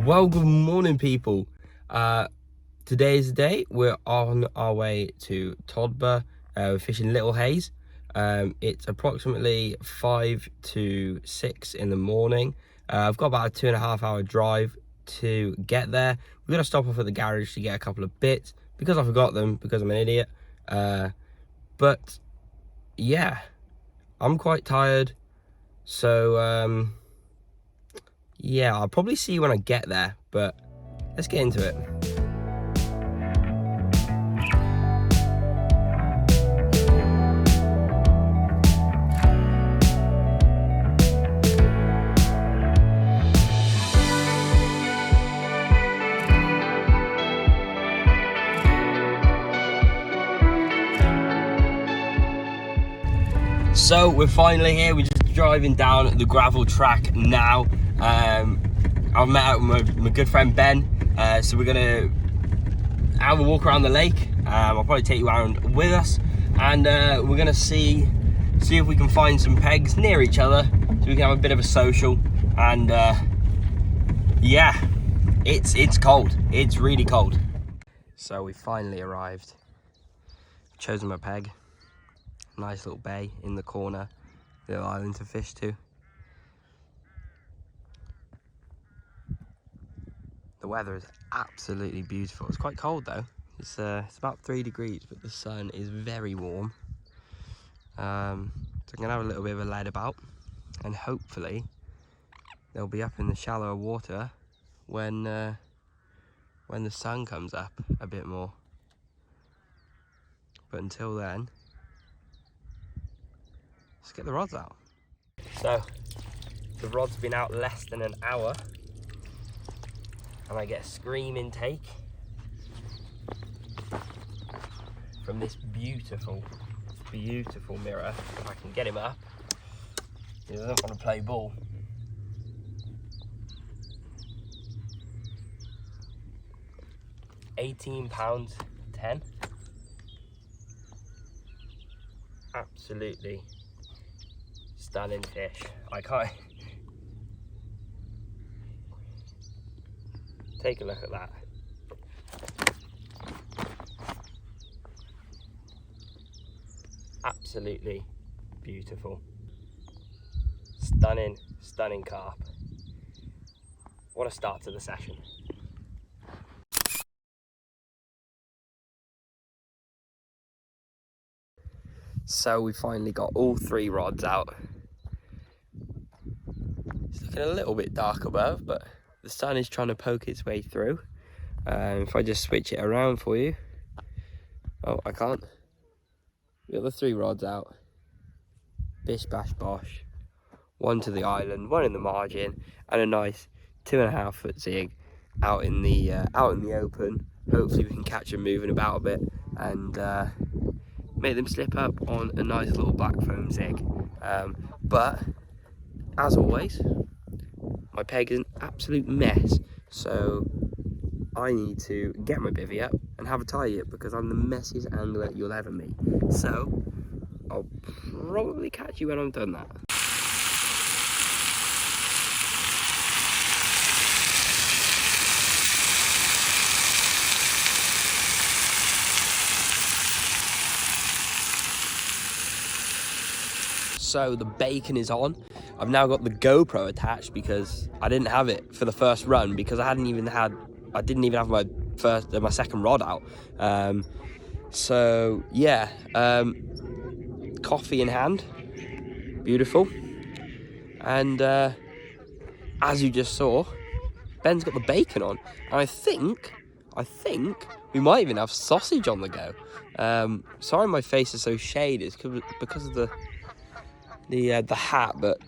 Well, good morning, people. Today's the day. We're on our way to Todber. We're fishing Little Hayes. It's approximately 5 to 6 in the morning. I've got about a 2.5 hour drive to get there. We're gonna stop off at the garage to get a couple of bits because I forgot them because I'm an idiot. But yeah, I'm quite tired. So yeah, I'll probably see you when I get there, but let's get into it. So we're finally here. We're just driving down the gravel track now. I've met up with my good friend Ben, so we're gonna have a walk around the lake. I'll probably take you around with us, and we're gonna see if we can find some pegs near each other so we can have a bit of a social. And yeah, it's cold. It's really cold. So we finally arrived. Chosen my peg. Nice little bay in the corner, little island to fish to. The weather is absolutely beautiful. It's quite cold though. It's about 3 degrees, but the sun is very warm. So I'm gonna have a little bit of a lead about, and hopefully they'll be up in the shallower water when the sun comes up a bit more. But until then, let's get the rods out. So the rod's been out less than an hour, and I get a screaming take from this beautiful, beautiful mirror. If I can get him up, he doesn't want to play ball. £18.10. Absolutely stunning fish. I can't. Take a look at that. Absolutely beautiful. Stunning, stunning carp. What a start to the session. So we finally got all 3 rods out. It's looking a little bit dark above, but the sun is trying to poke its way through. If I just switch it around for you. Oh, I can't. We got the 3 rods out. Bish bash bosh. 1 to the island, 1 in the margin, and a nice 2.5 foot zig out in the open. Hopefully we can catch them moving about a bit and make them slip up on a nice little black foam zig. But as always, my peg is an absolute mess, so I need to get my bivvy up and have a tie up because I'm the messiest angler you'll ever meet. So I'll probably catch you when I've done that. So the bacon is on. I've now got the GoPro attached because I didn't have it for the first run because I didn't even have my second rod out. So yeah, coffee in hand, beautiful. And as you just saw, Ben's got the bacon on, and I think we might even have sausage on the go. Sorry my face is so shaded, it's because of the hat, but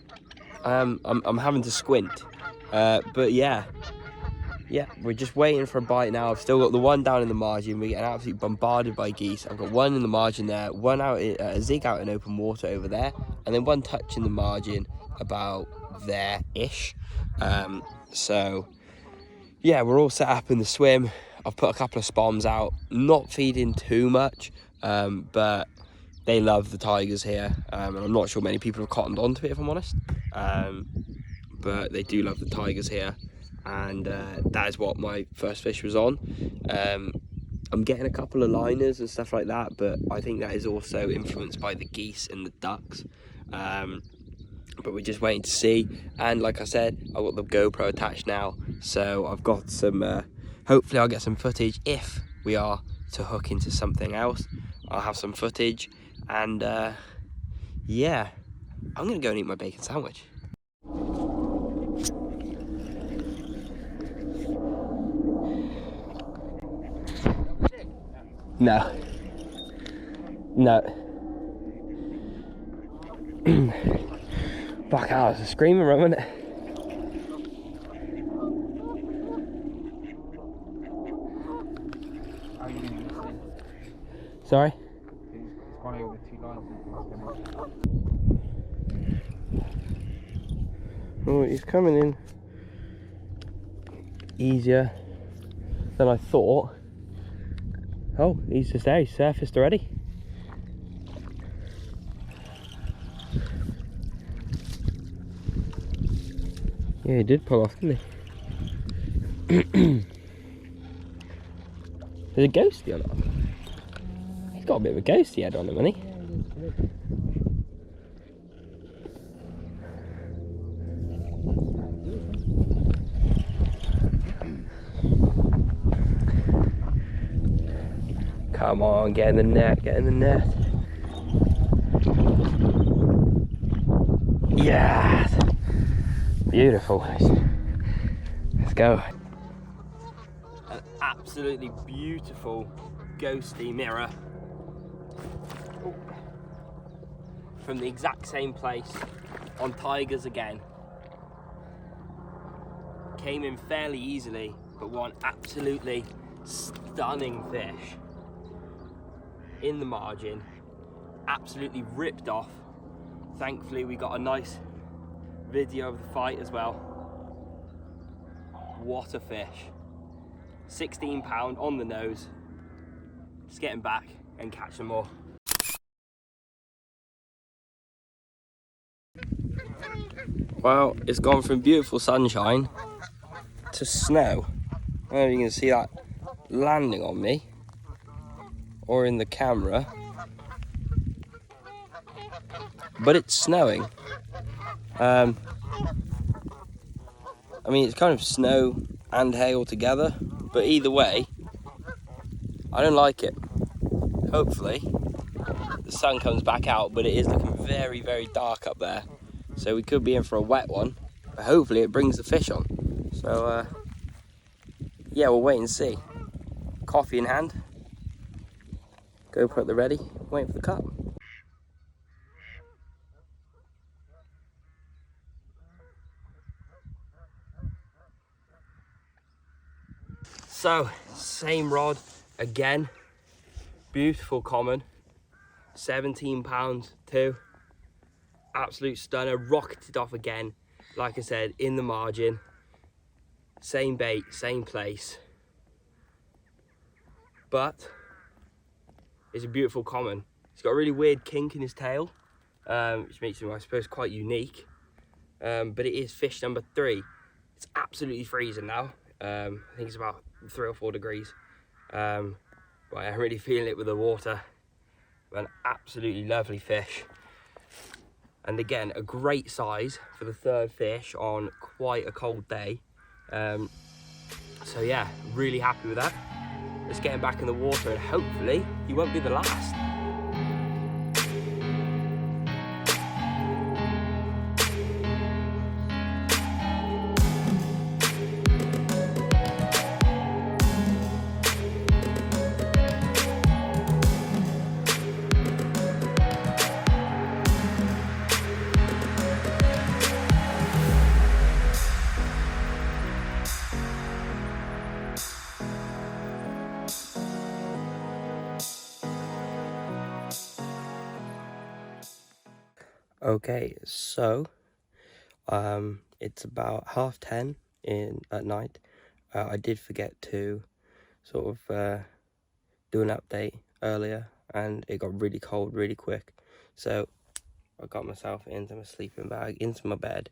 I'm having to squint. But yeah, we're just waiting for a bite now. I've still got the 1 down in the margin. We're getting absolutely bombarded by geese. I've got 1 in the margin there, 1 out a zig out in open water over there, and then 1 touch in the margin about there-ish. So yeah, we're all set up in the swim. I've put a couple of spoms out, not feeding too much, but they love the tigers here, and I'm not sure many people have cottoned onto it, if I'm honest, but they do love the tigers here. and that is what my first fish was on. I'm getting a couple of liners and stuff like that, but I think that is also influenced by the geese and the ducks. But we're just waiting to see. And like I said, I've got the GoPro attached now, so I've got some, hopefully I'll get some footage. If we are to hook into something else, I'll have some footage. And yeah, I'm gonna go and eat my bacon sandwich. No. No. Fuck out, it's a screaming run, wasn't it? Sorry? Oh, he's coming in easier than I thought. Oh, he's just there, he's surfaced already. Yeah, he did pull off, didn't he? There's a ghosty on him. He's got a bit of a ghosty head on him, hasn't he? Come on, get in the net, get in the net. Yes! Beautiful. Let's go. An absolutely beautiful ghosty mirror. From the exact same place on tigers again. Came in fairly easily, but one absolutely stunning fish in the margin, absolutely ripped off. Thankfully we got a nice video of the fight as well. What a fish. 16 pound on the nose. Just getting back and catch some more. Well, it's gone from beautiful sunshine to snow. I don't know if you can see that landing on me or in the camera, but it's snowing. I mean, it's kind of snow and hail together, but either way, I don't like it. Hopefully, the sun comes back out, but it is looking very, very dark up there. So we could be in for a wet one, but hopefully it brings the fish on. So, yeah, we'll wait and see. Coffee in hand. GoPro at the ready, waiting for the cut. So, same rod again. Beautiful common. 17 pounds too. Absolute stunner. Rocketed off again. Like I said, in the margin. Same bait, same place. But it's a beautiful common. He's got a really weird kink in his tail, which makes him, I suppose, quite unique. But it is fish number 3. It's absolutely freezing now. I think it's about 3 or 4 degrees. But I'm really feeling it with the water. An absolutely lovely fish. And again, a great size for the 3rd fish on quite a cold day. So yeah, really happy with that. Let's get him back in the water and hopefully he won't be the last. Okay, so it's about 10:30 at night. I did forget to sort of do an update earlier, and it got really cold really quick. So I got myself into my sleeping bag, into my bed,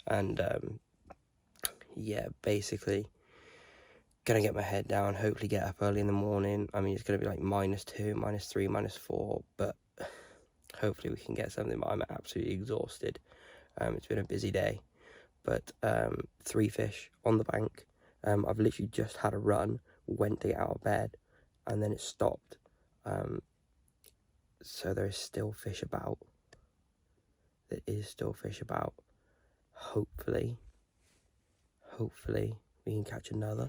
and yeah, basically gonna get my head down, hopefully get up early in the morning. I mean, it's gonna be like -2, -3, -4, but hopefully we can get something. But I'm absolutely exhausted. It's been a busy day, but 3 fish on the bank. I've literally just had a run, went to get out of bed, and then it stopped. So there is still fish about. There is still fish about. Hopefully we can catch another.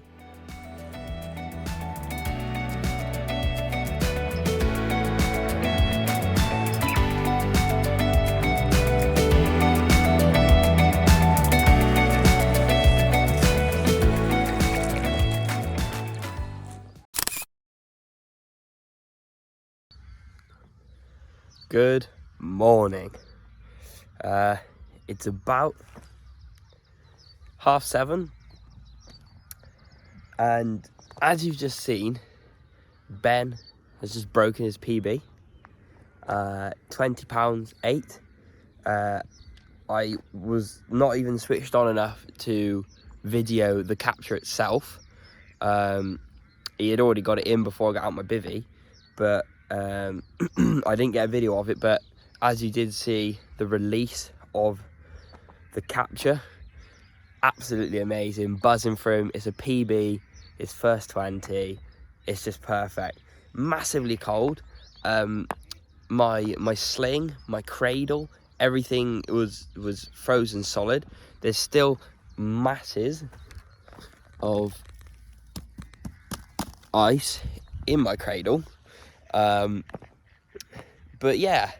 Good morning. It's about 7:30, and as you've just seen, Ben has just broken his PB. 20 pounds 8. I was not even switched on enough to video the capture itself. He had already got it in before I got out my bivvy, but I didn't get a video of it. But as you did see, the release of the capture, absolutely amazing, buzzing for him. It's a PB, it's first 20, it's just perfect. Massively cold. My sling, my cradle, everything was frozen solid. There's still masses of ice in my cradle, but yeah,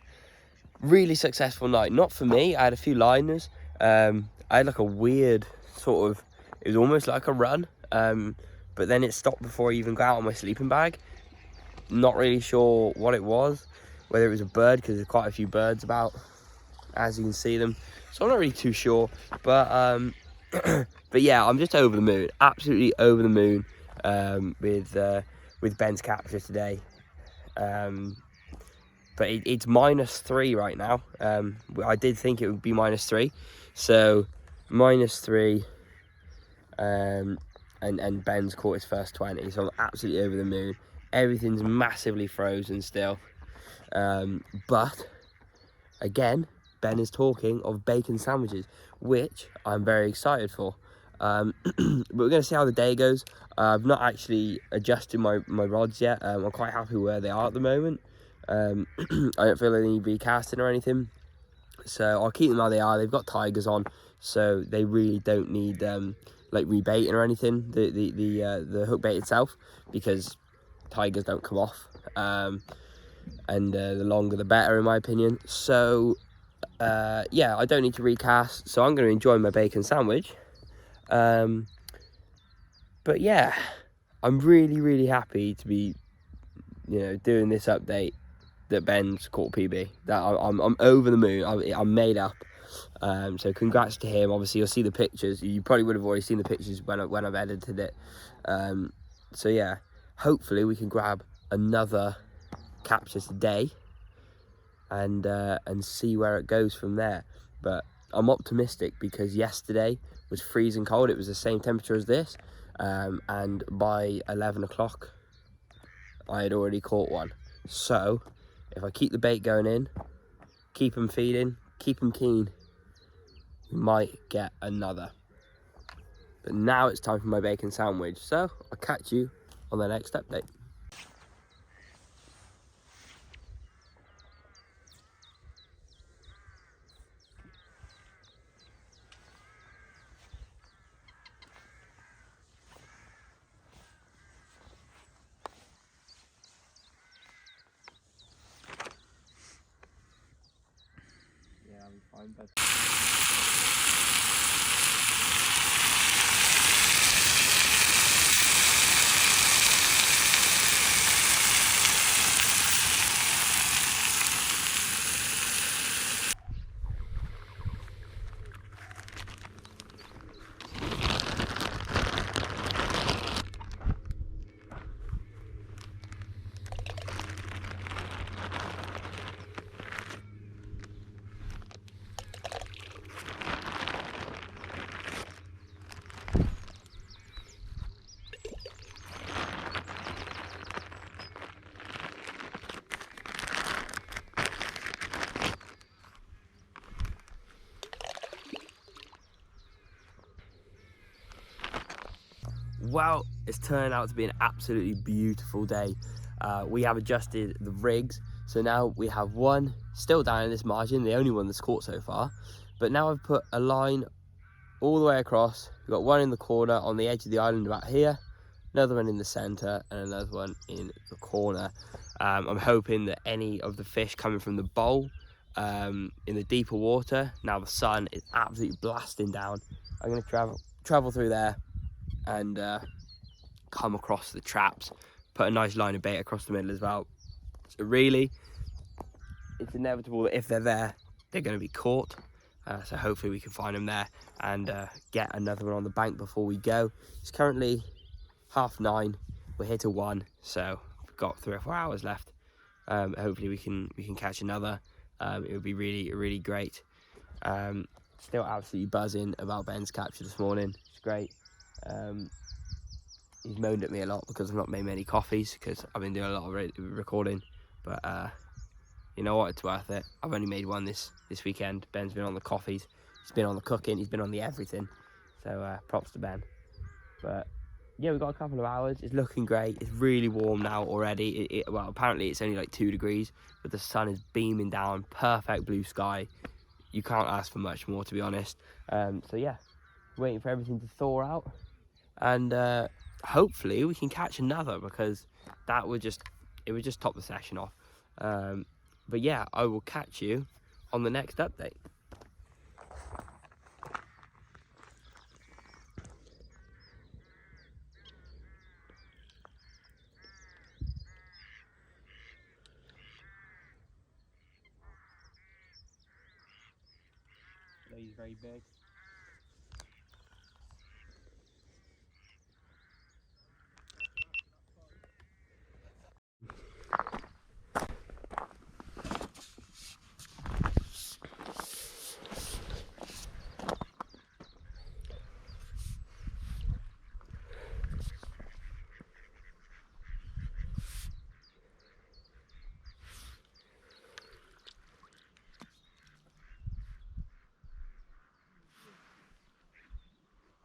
really successful night. Not for me, I had a few liners. I had like a weird sort of, it was almost like a run, but then it stopped before I even got out of my sleeping bag. Not really sure what it was, whether it was a bird, because there's quite a few birds about, as you can see them, so I'm not really too sure. But but yeah, I'm just over the moon, absolutely over the moon, with Ben's capture today. But it's -3 right now. I did think it would be -3, so -3, and Ben's caught his first 20, so I'm absolutely over the moon. Everything's massively frozen still, but again, Ben is talking of bacon sandwiches, which I'm very excited for. But we're going to see how the day goes. I've not actually adjusted my rods yet. I'm quite happy where they are at the moment. I don't feel any recasting or anything, so I'll keep them how they are. They've got tigers on, so they really don't need like rebaiting or anything, the hook bait itself, because tigers don't come off, and the longer the better, in my opinion. So yeah, I don't need to recast, so I'm going to enjoy my bacon sandwich. But yeah, I'm really happy to be, doing this update that Ben's caught PB. That I'm over the moon. I'm made up. So congrats to him. Obviously, you'll see the pictures. You probably would have already seen the pictures when I've edited it. So yeah, hopefully we can grab another capture today, and see where it goes from there. But I'm optimistic, because yesterday was freezing cold. It was the same temperature as this, and by 11 o'clock I had already caught one. So if I keep the bait going in, keep them feeding, keep them keen, we might get another. But now it's time for my bacon sandwich, so I'll catch you on the next update. Yeah, I'm fine, but Well, it's turned out to be an absolutely beautiful day. We have adjusted the rigs, so now we have one still down in this margin, the only one that's caught so far. But now I've put a line all the way across. We've got one in the corner on the edge of the island about here, another one in the center, and another one in the corner. I'm hoping that any of the fish coming from the bowl in the deeper water, now the sun is absolutely blasting down, I'm going to travel through there and come across the traps, put a nice line of bait across the middle as well. So really, it's inevitable that if they're there, they're going to be caught. So hopefully we can find them there and get another one on the bank before we go. It's currently 9:30. We're here till 1, so we've got 3 or 4 hours left. Hopefully we can catch another. It would be really great. Still absolutely buzzing about Ben's capture this morning. It's great. He's moaned at me a lot because I've not made many coffees because I've been doing a lot of recording, but you know what, it's worth it. I've only made one this weekend. Ben's been on the coffees, he's been on the cooking, he's been on the everything, so props to Ben. But yeah, we've got a couple of hours. It's looking great. It's really warm now already. Well, apparently it's only like 2 degrees, but the sun is beaming down, perfect blue sky. You can't ask for much more, to be honest. So yeah, waiting for everything to thaw out, and hopefully we can catch another, because it would just top the session off. But yeah, I will catch you on the next update. He's very big.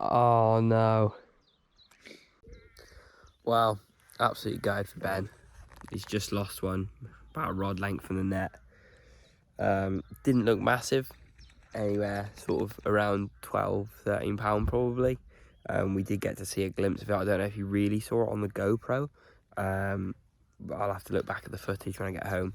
Oh no. Well, absolute guide for Ben. He's just lost one, about a rod length from the net. Didn't look massive, anywhere sort of around 12-13 pound probably. We did get to see a glimpse of it. I don't know if you really saw it on the GoPro, but I'll have to look back at the footage when I get home.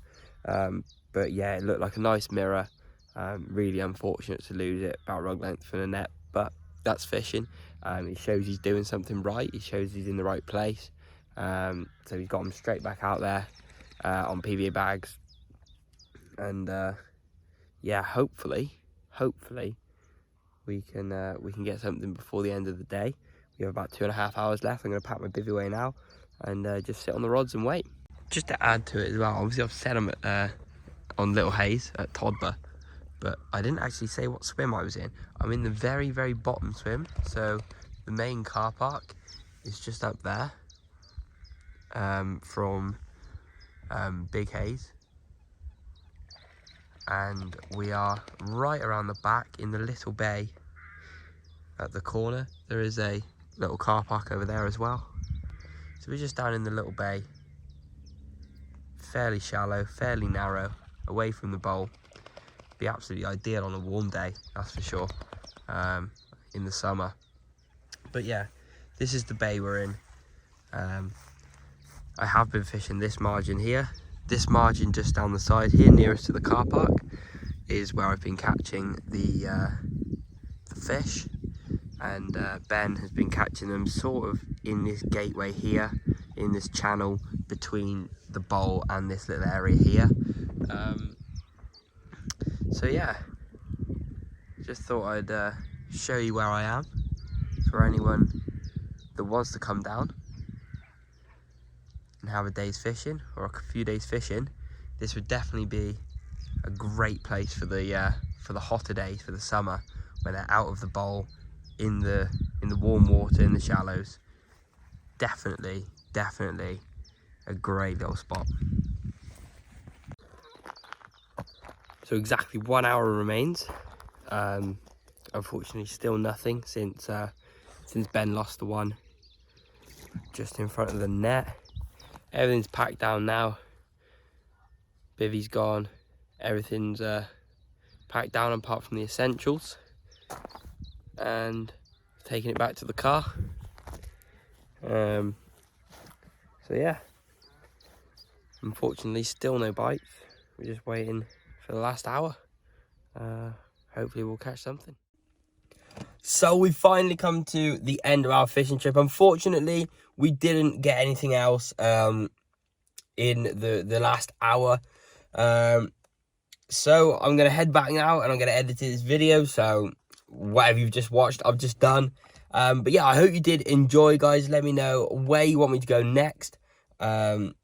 But yeah, it looked like a nice mirror. Really unfortunate to lose it, about rod length from the net, but that's fishing. It shows he's doing something right. It shows he's in the right place. So he's got him straight back out there on PVA bags, and yeah, hopefully we can get something before the end of the day. We have about 2.5 hours left. I'm going to pack my bivvy away now and just sit on the rods and wait. Just to add to it as well, obviously I've set them on Little Hayes at Todber, but I didn't actually say what swim I was in. I'm in the very bottom swim, so the main car park is just up there from Big Hayes, and we are right around the back in the little bay at the corner. There is a little car park over there as well, so we're just down in the little bay, fairly shallow, fairly narrow, away from the bowl. Be absolutely ideal on a warm day, that's for sure, in the summer. But yeah, this is the bay we're in. I have been fishing this margin here. This margin just down the side here, nearest to the car park, is where I've been catching the fish, and Ben has been catching them sort of in this gateway here, in this channel between the bowl and this little area here. So yeah, just thought I'd show you where I am for anyone that wants to come down and have a day's fishing or a few days fishing. This would definitely be a great place for the hotter days, for the summer, when they're out of the bowl, in the warm water, in the shallows. Definitely a great little spot. So exactly 1 hour remains. Unfortunately still nothing since Ben lost the one just in front of the net. Everything's packed down now. Bivvy's gone. Everything's packed down apart from the essentials. And taking it back to the car. So yeah. Unfortunately, still no bites. We're just waiting for the last hour. Hopefully we'll catch something. So we've finally come to the end of our fishing trip. Unfortunately, we didn't get anything else in the last hour. So I'm going to head back now and I'm going to edit this video. So whatever you've just watched, I've just done. But yeah, I hope you did enjoy, guys. Let me know where you want me to go next. And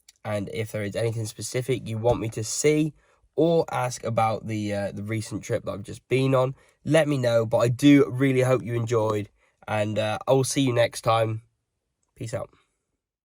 if there is anything specific you want me to see or ask about the recent trip that I've just been on, let me know. But I do really hope you enjoyed. And I will see you next time. Peace out.